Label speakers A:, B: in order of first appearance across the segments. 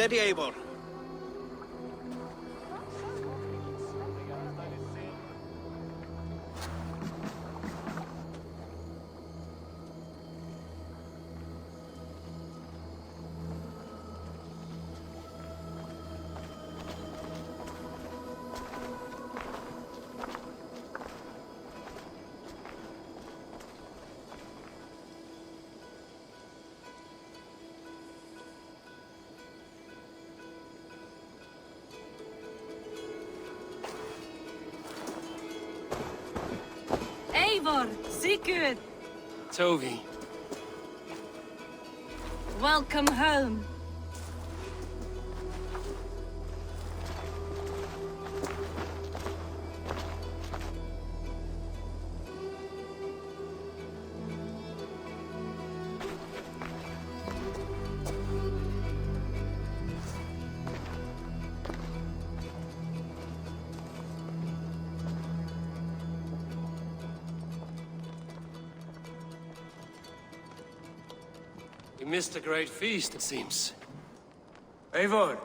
A: Steady, Eivor.
B: Eivor, Sigurd,
C: Tovi.
B: welcome home.
C: We missed a great feast, it seems.
D: Eivor!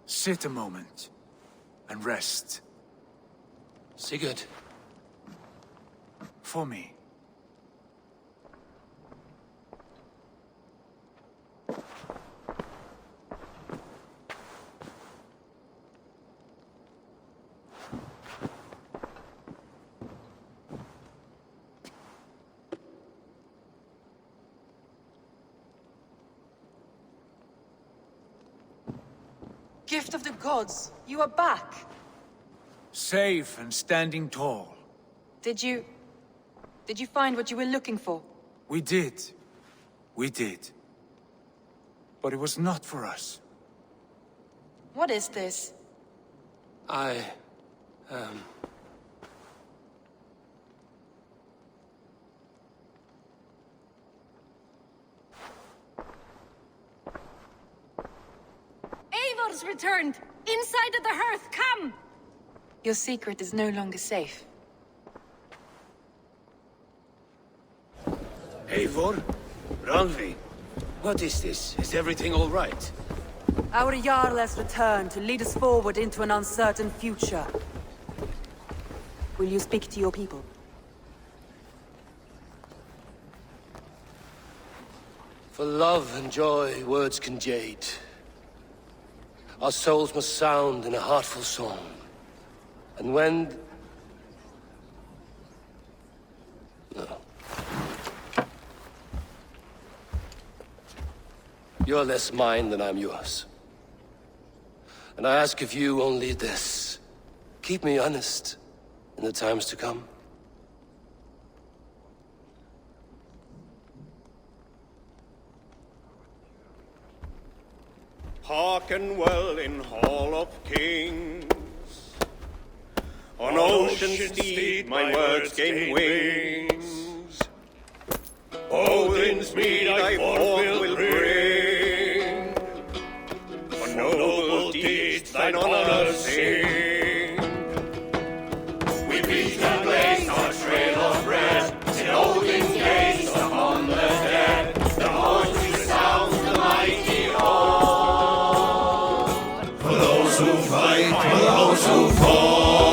D: Sit a moment and rest.
C: Sigurd.
D: For me.
E: Gift of the gods, you are back.
D: Safe and standing tall.
E: Did you find what you were looking for?
D: We did. We did. But it was not for us.
E: What is this?
B: Eivor's returned! Inside of the hearth, come!
E: Your secret is no longer safe.
A: Eivor? Ralvi? What is this? Is everything all right?
F: Our Jarl has returned to lead us forward into an uncertain future. Will you speak to your people?
C: For love and joy, words can jade. Our souls must sound in a heartful song. And when... No. You're less mine than I'm yours. And I ask of you only this. Keep me honest in the times to come.
G: Hearken well in Hall of Kings. On ocean steed my words gain wings. Odin's mead I forth will bring. For noble deeds thine honor sing. We beat and blaze our trail of red, till Odin gaze upon the dead. The horns resound the mighty horn. For those who fight, for those who fall.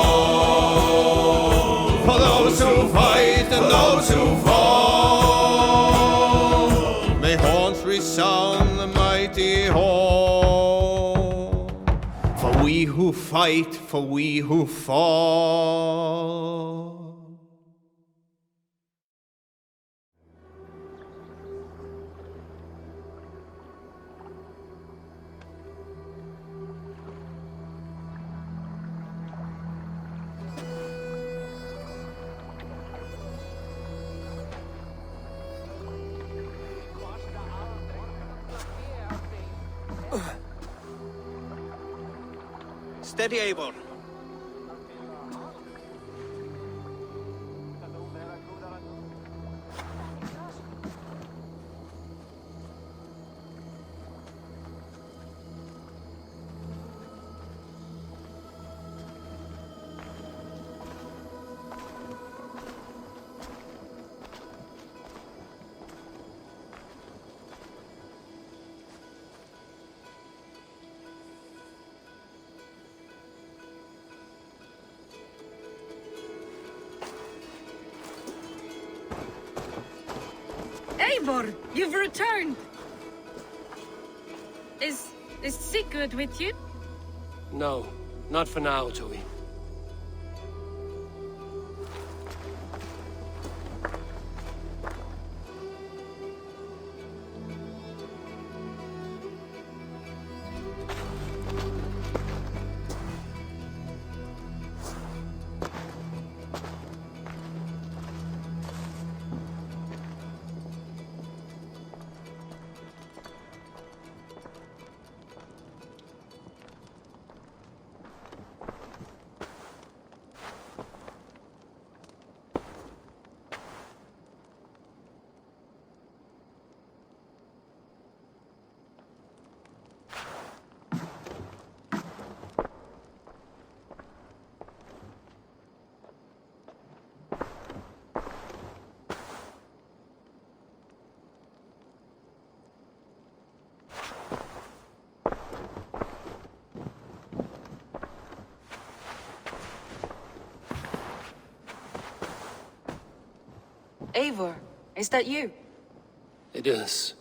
G: For those who fight and those who fall. May horns resound the mighty horn. For we who fight, for we who fall.
A: Steady, Eivor.
B: Eivor, you've returned! Is Sigurd with you?
C: No, not for now, Joey.
E: Eivor, is that you?
C: It is.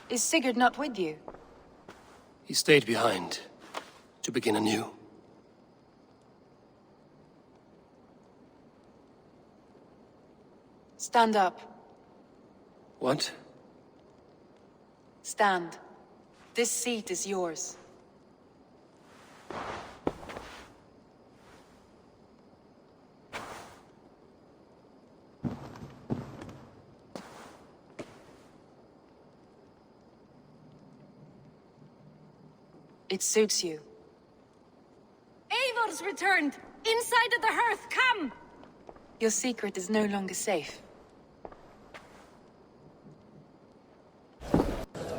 E: Is Sigurd not with you?
C: He stayed behind to begin anew.
E: Stand up.
C: What?
E: Stand. This seat is yours. It suits you.
B: Eivor's returned! Inside of the hearth, come!
E: Your secret is no longer safe.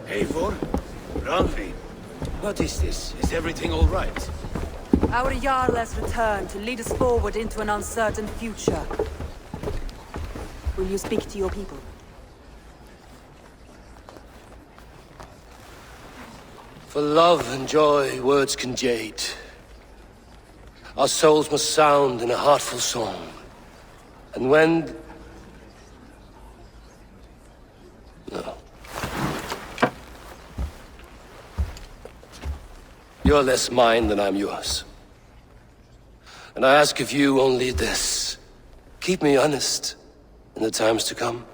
A: Eivor? Ralphie? What is this? Is everything all right?
F: Our Jarl has returned to lead us forward into an uncertain future. Will you speak to your people?
C: For love and joy, words can jade. Our souls must sound in a heartful song. And when... No. You're less mine than I'm yours. And I ask of you only this. Keep me honest in the times to come.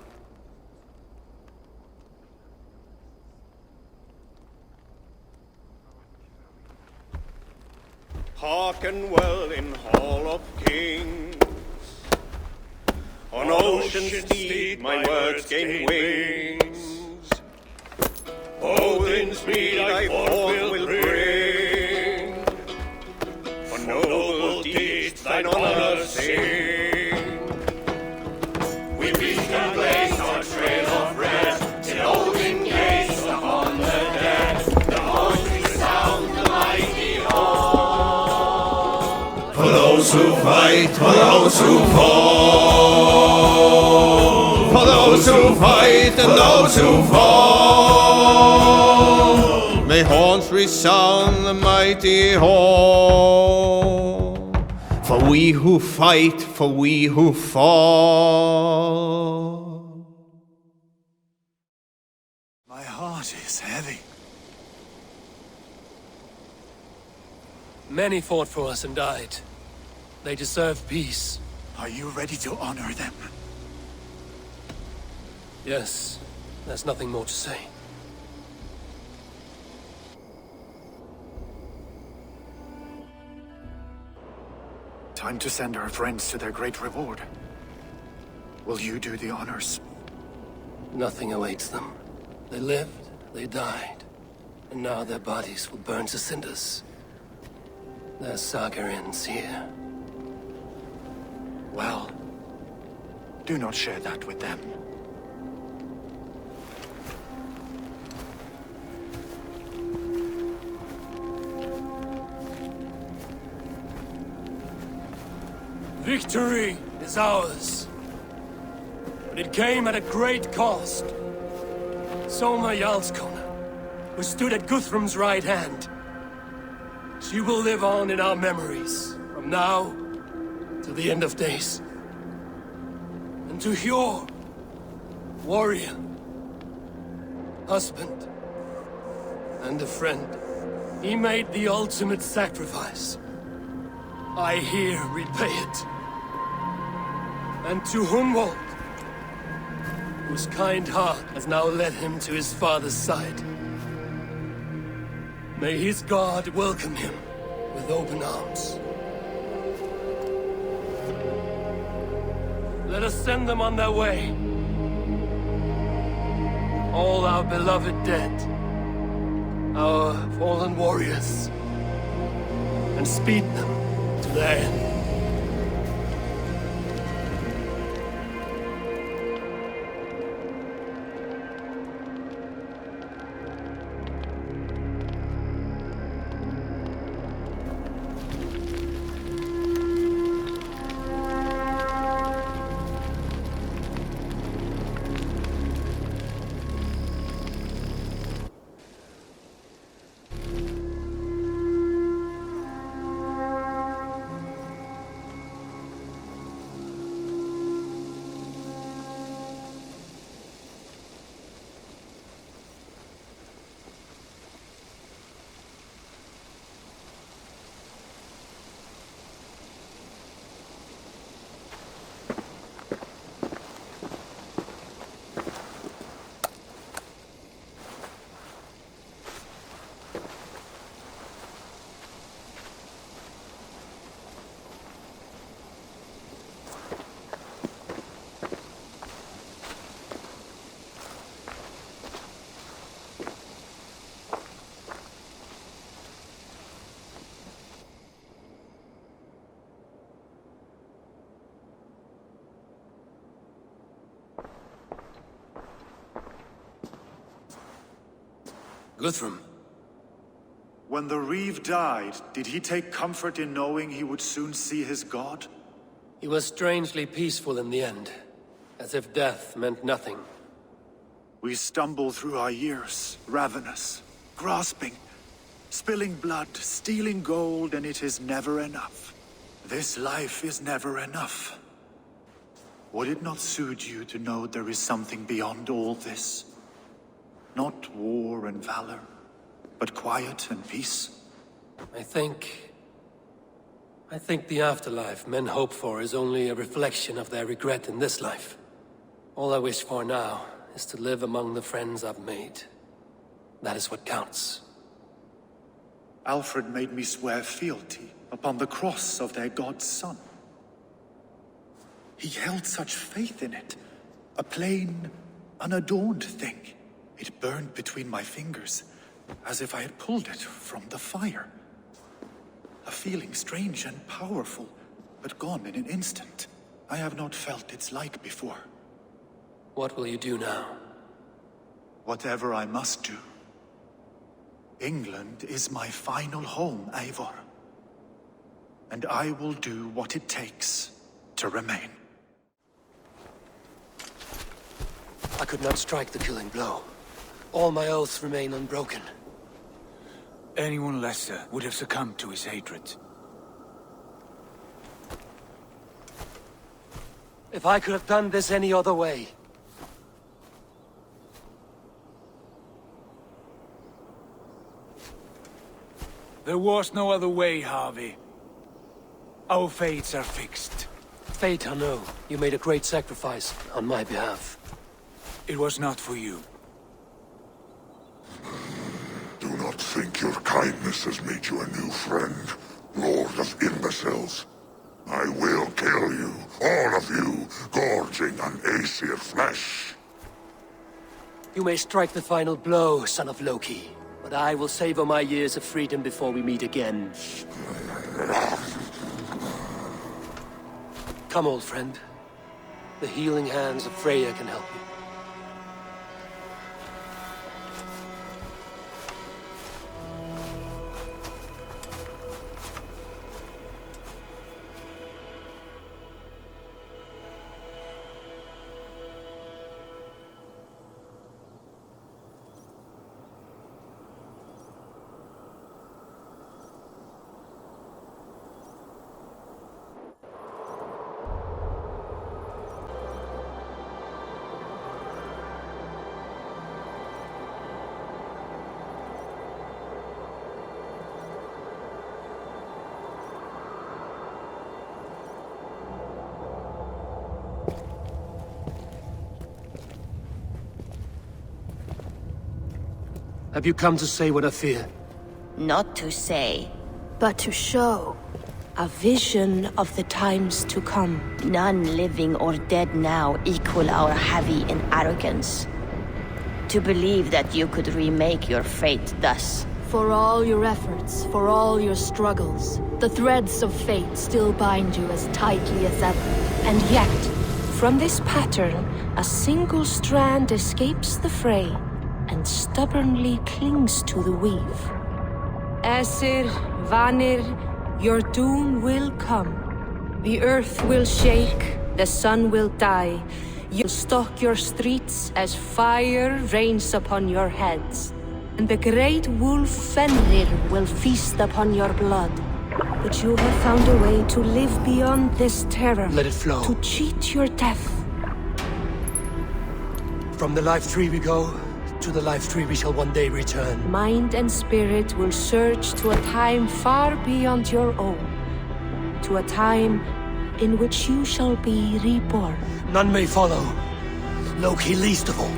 G: Hearken well in Hall of Kings. On ocean's steed my words gain wings. Odin's mead I forth will bring. For noble deeds thine honor sing. We beat and blaze our trail of red. In Odin gaze upon the dead. The voices sound the mighty horn. For those who fight, for those who fall. For those who fight and those who fall. May horns resound the mighty hall. For we who fight, for we who fall.
D: My heart is heavy.
C: Many fought for us and died. They deserve peace.
D: Are you ready to honor them?
C: Yes, there's nothing more to say.
D: Time to send our friends to their great reward. Will you do the honors?
C: Nothing awaits them. They lived, they died, and now their bodies will burn to cinders. Their saga ends here.
D: Well, do not share that with them.
C: Victory is ours. But it came at a great cost. Soma Jarlskona, who stood at Guthrum's right hand. She will live on in our memories, from now to the end of days. And to Hjor, warrior, husband, and a friend. He made the ultimate sacrifice. I here repay it. And to Hunwald, whose kind heart has now led him to his father's side, may his God welcome him with open arms. Let us send them on their way. All our beloved dead, our fallen warriors, and speed them to their end. Guthrum.
D: When the Reeve died, did he take comfort in knowing he would soon see his god?
C: He was strangely peaceful in the end, as if death meant nothing.
D: We stumble through our years, ravenous, grasping, spilling blood, stealing gold, and it is never enough. This life is never enough. Would it not suit you to know there is something beyond all this? Not war and valor, but quiet and peace?
C: I think the afterlife men hope for is only a reflection of their regret in this life. All I wish for now is to live among the friends I've made. That is what counts.
D: Alfred made me swear fealty upon the cross of their god's son. He held such faith in it, a plain, unadorned thing. It burned between my fingers, as if I had pulled it from the fire. A feeling strange and powerful, but gone in an instant. I have not felt its like before.
C: What will you do now?
D: Whatever I must do. England is my final home, Eivor. And I will do what it takes to remain.
C: I could not strike the killing blow. All my oaths remain unbroken.
H: Anyone lesser would have succumbed to his hatred.
C: If I could have done this any other way.
H: There was no other way, Harvey. Our fates are fixed.
C: Fate, I know. You made a great sacrifice on my behalf.
H: It was not for you.
I: Do not think your kindness has made you a new friend, Lord of Imbeciles. I will kill you, all of you, gorging on Aesir flesh.
C: You may strike the final blow, son of Loki, but I will savor my years of freedom before we meet again. Come, old friend. The healing hands of Freya can help you. Have you come to say what I fear?
J: Not to say.
K: But to show a vision of the times to come.
J: None living or dead now equal our heavy in arrogance. To believe that you could remake your fate thus.
K: For all your efforts, for all your struggles, the threads of fate still bind you as tightly as ever. And yet, from this pattern, a single strand escapes the fray and stubbornly clings to the weave. Aesir, Vanir, your doom will come. The earth will shake, the sun will die. You'll stalk your streets as fire rains upon your heads. And the great wolf Fenrir will feast upon your blood. But you have found a way to live beyond this terror.
C: Let it flow.
K: To cheat your death.
C: From the life tree we go, to the life tree we shall one day return.
K: Mind and spirit will surge to a time far beyond your own. To a time in which you shall be reborn.
C: None may follow. Loki least of all.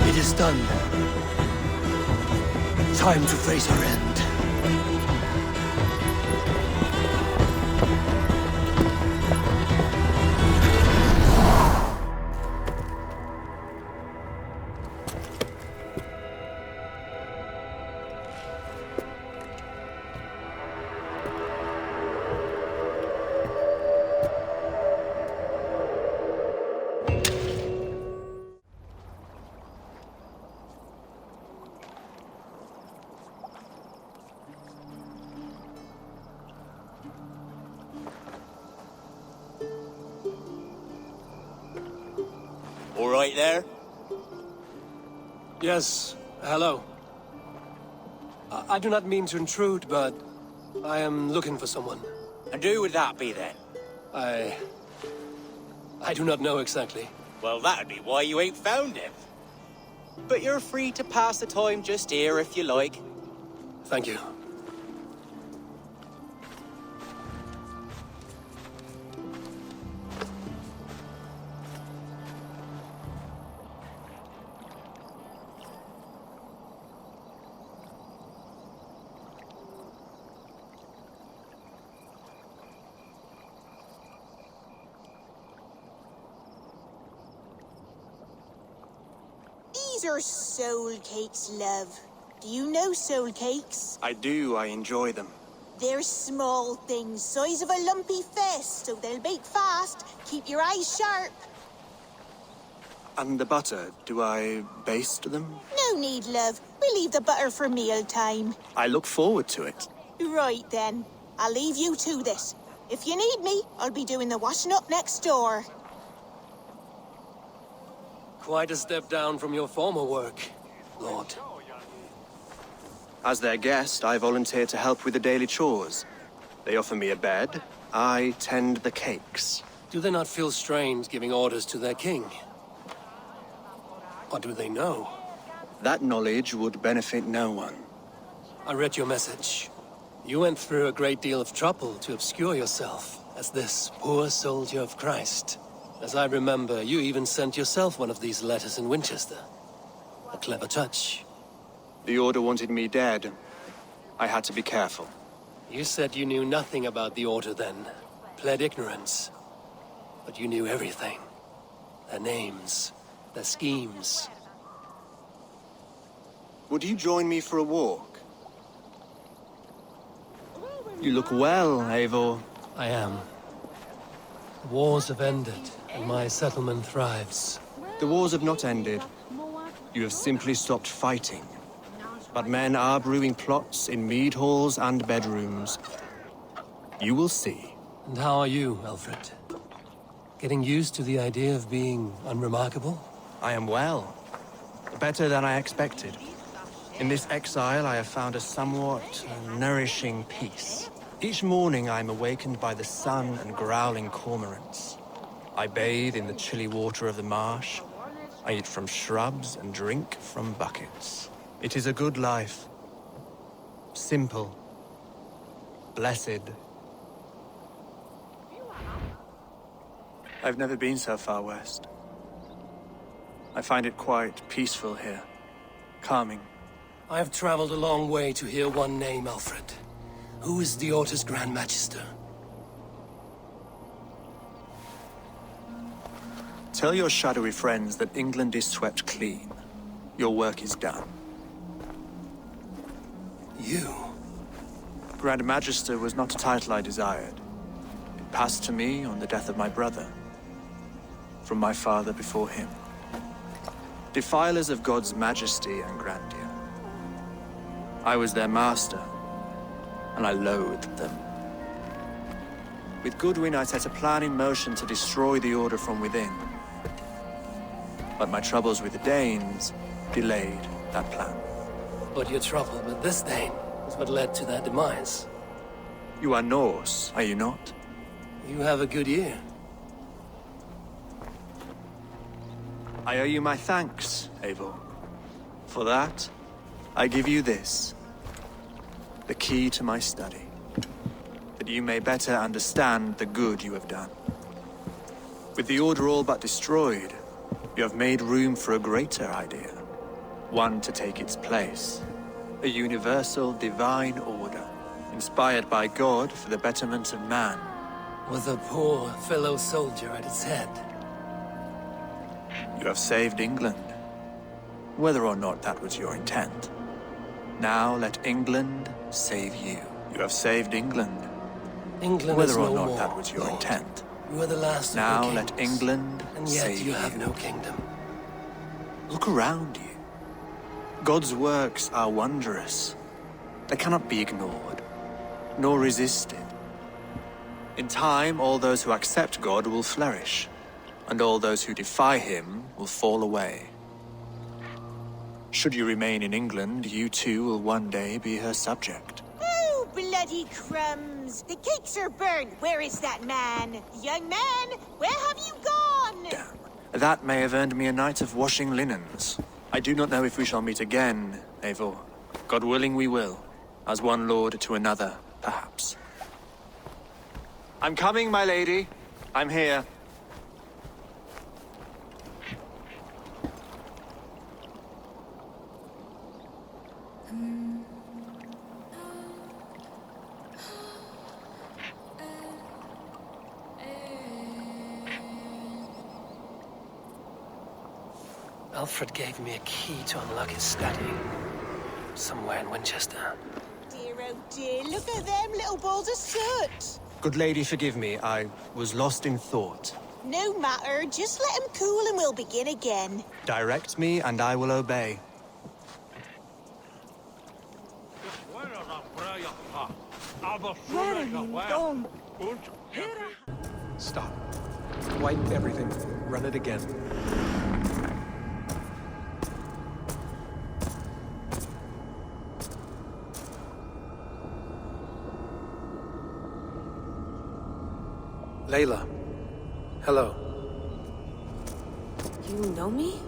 C: It is done. Time to face our end.
A: All right there?
C: Yes, hello. I do not mean to intrude, but I am looking for someone.
A: And who would that be then?
C: I do not know exactly.
A: Well, that'd be why you ain't found him. But you're free to pass the time just here if you like.
C: Thank you.
L: These are soul cakes, love. Do you know soul cakes?
M: I do. I enjoy them.
L: They're small things, size of a lumpy fist, so they'll bake fast. Keep your eyes sharp.
M: And the butter, do I baste them?
L: No need, love. We'll leave the butter for meal time.
M: I look forward to it.
L: Right then. I'll leave you to this. If you need me, I'll be doing the washing up next door.
C: Quite a step down from your former work, Lord.
M: As their guest, I volunteered to help with the daily chores. They offer me a bed. I tend the cakes.
C: Do they not feel strange giving orders to their king? Or do they know?
M: That knowledge would benefit no one.
C: I read your message. You went through a great deal of trouble to obscure yourself as this poor soldier of Christ. As I remember, you even sent yourself one of these letters in Winchester. A clever touch.
M: The Order wanted me dead. I had to be careful.
C: You said you knew nothing about the Order then. Pled ignorance. But you knew everything. Their names, their schemes.
M: Would you join me for a walk? You look well, Eivor.
C: I am. The wars have ended, and my settlement thrives.
M: The wars have not ended. You have simply stopped fighting. But men are brewing plots in mead halls and bedrooms. You will see.
C: And how are you, Alfred? Getting used to the idea of being unremarkable?
M: I am well. Better than I expected. In this exile, I have found a somewhat nourishing peace. Each morning, I am awakened by the sun and growling cormorants. I bathe in the chilly water of the marsh. I eat from shrubs and drink from buckets. It is a good life. Simple. Blessed.
D: I've never been so far west.
M: I find it quite peaceful here. Calming.
C: I have traveled a long way to hear one name, Alfred. Who is the Orta's Grand Magister?
M: Tell your shadowy friends that England is swept clean. Your work is done.
C: You?
M: Grand Magister was not a title I desired. It passed to me on the death of my brother. From my father before him. Defilers of God's majesty and grandeur. I was their master, and I loathed them. With Goodwin, I set a plan in motion to destroy the Order from within. But my troubles with the Danes delayed that plan.
C: But your trouble with this Dane is what led to their demise.
M: You are Norse, are you not?
C: You have a good ear.
M: I owe you my thanks, Eivor. For that, I give you this. The key to my study. That you may better understand the good you have done. With the Order all but destroyed, you have made room for a greater idea. One to take its place. A universal divine order, inspired by God for the betterment of man.
C: With a poor fellow soldier at its head.
M: You have saved England, whether or not that was your intent. Now let England save you. You have saved England,
C: England
M: whether
C: is
M: or
C: no
M: not
C: more,
M: that was your
C: Lord.
M: intent.
C: You are the last
M: now
C: of your
M: let
C: kings,
M: England
C: and yet
M: save
C: you have no kingdom.
M: Look around you. God's works are wondrous. They cannot be ignored, nor resisted. In time, all those who accept God will flourish, and all those who defy him will fall away. Should you remain in England, you too will one day be her subject.
L: Oh, bloody crumbs! The cakes are burned. Where is that man? Young man, where have you gone?
M: Damn. That may have earned me a night of washing linens. I do not know if we shall meet again, Eivor. God willing we will. As one lord to another, perhaps. I'm coming, my lady. I'm here.
C: Alfred gave me a key to unlock his study. Somewhere in Winchester.
L: Dear, oh dear, look at them little balls of soot.
M: Good lady, forgive me. I was lost in thought.
L: No matter, just let him cool and we'll begin again.
M: Direct me, and I will obey.
N: Stop. Wipe everything. Run it again. Layla. Hello.
E: You know me?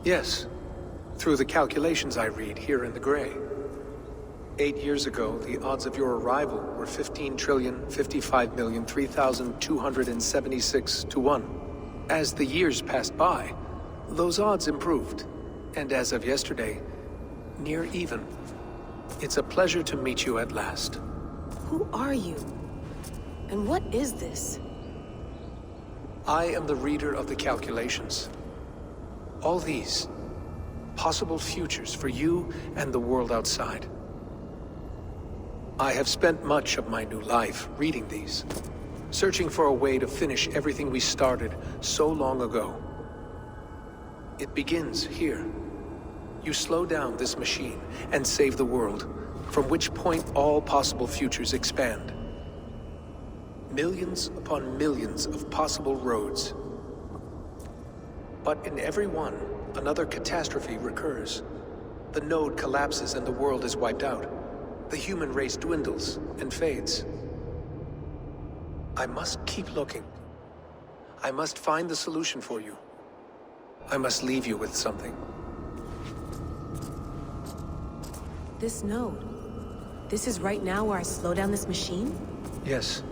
N: Yes. Through the calculations I read here in the gray. 8 years ago, the odds of your arrival were 15,055,003,276 to 1. As the years passed by, those odds improved. And as of yesterday, near even. It's a pleasure to meet you at last.
E: Who are you? And what is this?
N: I am the reader of the calculations. All these, possible futures for you and the world outside. I have spent much of my new life reading these, searching for a way to finish everything we started so long ago. It begins here. You slow down this machine and save the world, from which point all possible futures expand. Millions upon millions of possible roads. But in every one, another catastrophe recurs. The node collapses and the world is wiped out. The human race dwindles and fades. I must keep looking. I must find the solution for you. I must leave you with something.
E: This node. This is right now where I slow down this machine?
N: Yes.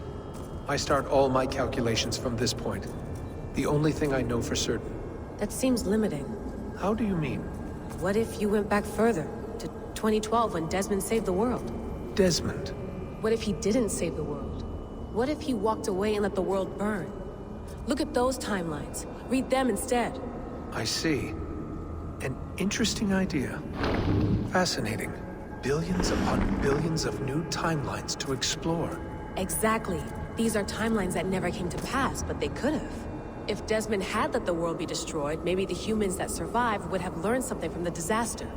N: I start all my calculations from this point. The only thing I know for certain.
E: That seems limiting.
N: How do you mean?
E: What if you went back further, to 2012 when Desmond saved the world?
N: Desmond?
E: What if he didn't save the world? What if he walked away and let the world burn? Look at those timelines. Read them instead.
N: I see. An interesting idea. Fascinating. Billions upon billions of new timelines to explore.
E: Exactly. These are timelines that never came to pass, but they could have. If Desmond had let the world be destroyed, maybe the humans that survived would have learned something from the disaster.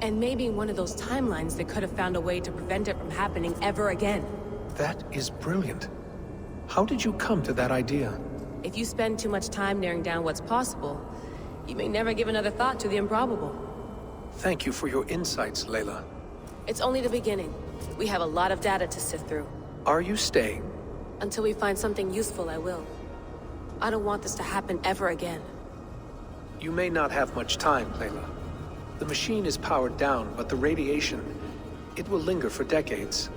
E: And maybe in one of those timelines they could have found a way to prevent it from happening ever again.
N: That is brilliant. How did you come to that idea?
E: If you spend too much time narrowing down what's possible, you may never give another thought to the improbable.
N: Thank you for your insights, Layla.
E: It's only the beginning. We have a lot of data to sift through.
N: Are you staying?
E: Until we find something useful, I will. I don't want this to happen ever again.
N: You may not have much time, Layla. The machine is powered down, but the radiation, it will linger for decades.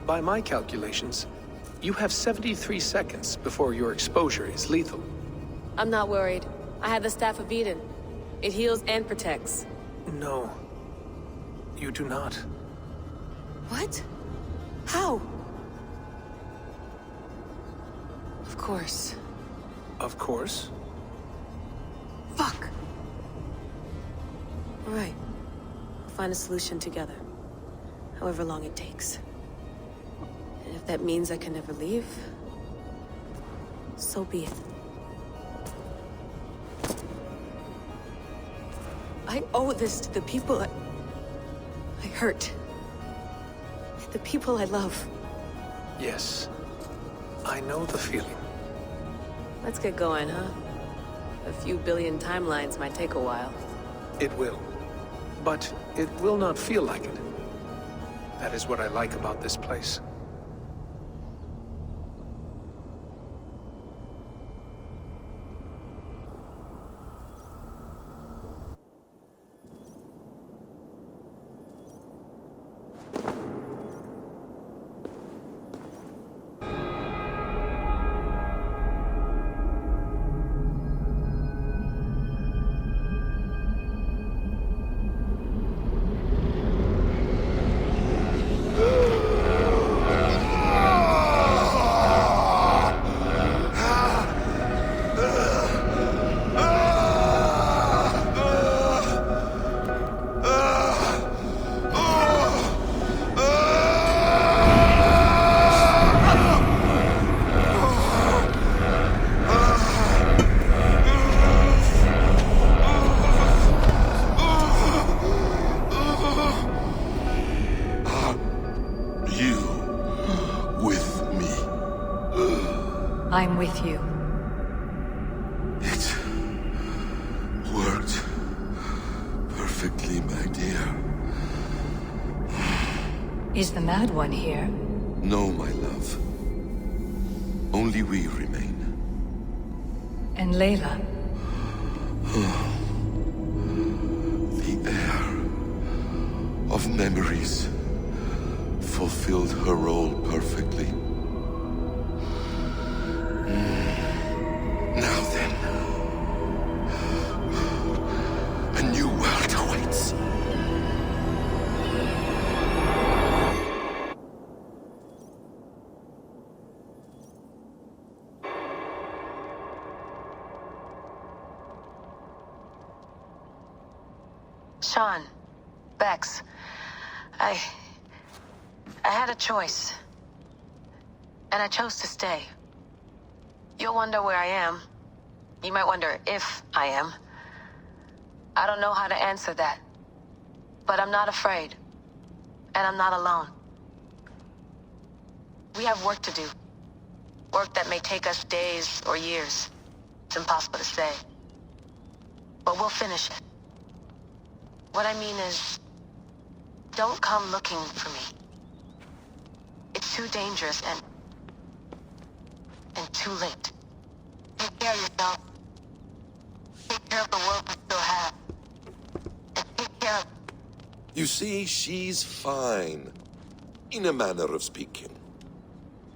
N: By my calculations, you have 73 seconds before your exposure is lethal.
E: I'm not worried. I have the Staff of Eden. It heals and protects.
N: No. You do not.
E: What? How? Of course.
N: Of course.
E: Fuck! All right. We'll find a solution together. However long it takes. And if that means I can never leave, so be it. I owe this to the people I hurt. The people I love.
N: Yes. I know the feeling.
E: Let's get going, huh? A few billion timelines might take a while.
N: It will. But it will not feel like it. That is what I like about this place.
F: I'm with you.
I: It worked perfectly, my dear.
F: Is the Mad One here?
I: No, my love. Only we remain.
F: And Layla?
I: The air of memories fulfilled her role perfectly. Now then, a new world awaits.
E: Sean, Bex, I had a choice. And I chose to stay. You'll wonder where I am. You might wonder if I am. I don't know how to answer that. But I'm not afraid. And I'm not alone. We have work to do. Work that may take us days or years. It's impossible to say. But we'll finish it. What I mean is, don't come looking for me. It's too dangerous and too late. Take care of yourself. Take care of the world we still have. And take care of...
I: You see, she's fine. In a manner of speaking.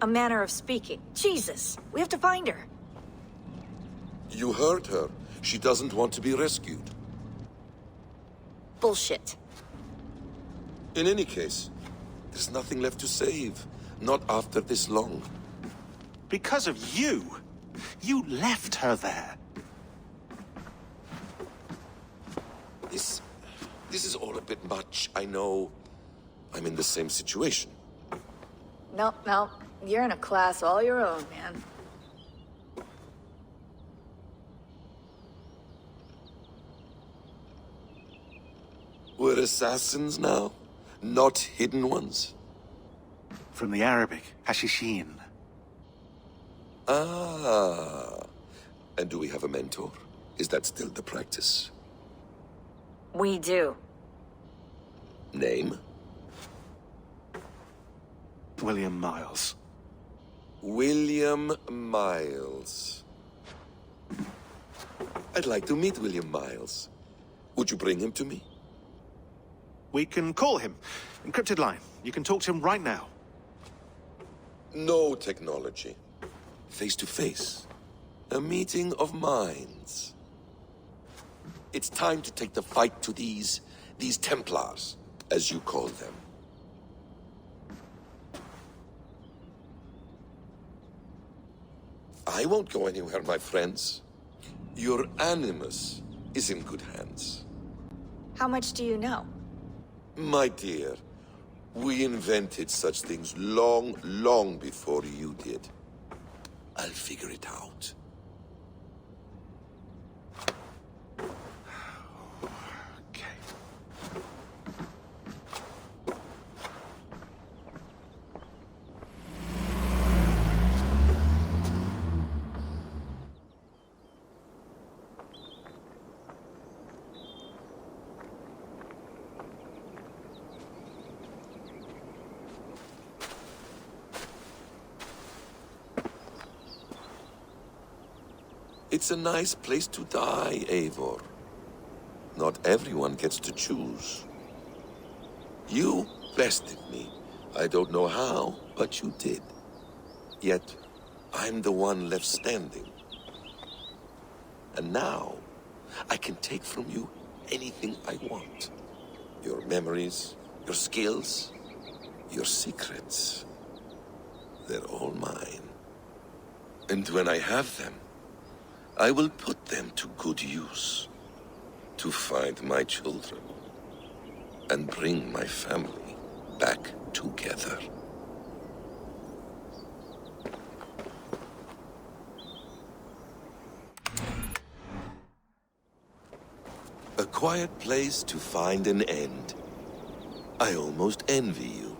L: A manner of speaking. Jesus, we have to find her.
I: You heard her.
O: She doesn't want to be rescued.
J: Bullshit.
O: In any case, there's nothing left to save. Not after this long.
P: Because of you. You left her there.
O: This is all a bit much, I know. I'm in the same situation.
Q: No, you're in a class all your own, man.
O: We're assassins now, not hidden ones.
P: From the Arabic, Hashishin.
O: Ah. And do we have a mentor? Is that still the practice?
Q: We do.
O: Name?
P: William Miles.
O: William Miles. I'd like to meet William Miles. Would you bring him to me?
P: We can call him. Encrypted line. You can talk to him right now.
O: No technology. Face to face. A meeting of minds. It's time to take the fight to these Templars, as you call them. I won't go anywhere, my friends. Your animus is in good hands.
Q: How much do you know?
O: My dear, we invented such things long, long before you did. I'll figure it out. It's a nice place to die, Eivor. Not everyone gets to choose. You bested me. I don't know how, but you did. Yet, I'm the one left standing. And now, I can take from you anything I want. Your memories, your skills, your secrets. They're all mine. And when I have them, I will put them to good use. To find my children. And bring my family back together. A quiet place to find an end. I almost envy you.